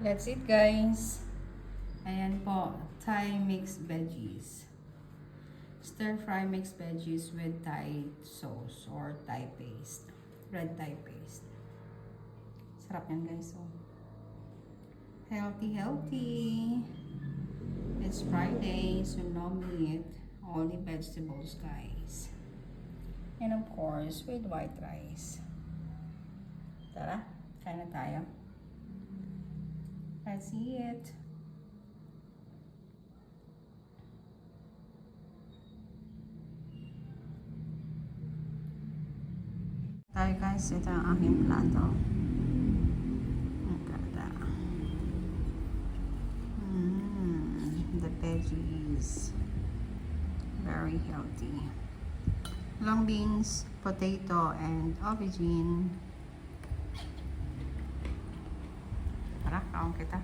That's it, guys. Ayan po, Thai mixed veggies. Stir fry mixed veggies with Thai sauce or Thai paste. Red Thai paste. Sarap yan, guys. Oh. Healthy, healthy. It's Friday, so no meat. Only vegetables, guys. And of course, with white rice. Tara, kain na tayo. Let's eat. Tayo, guys, ito ang aking plato. Ang ganda. The veggies. Very healthy. Long beans, potato, and aubergine. Tara, kaon kita.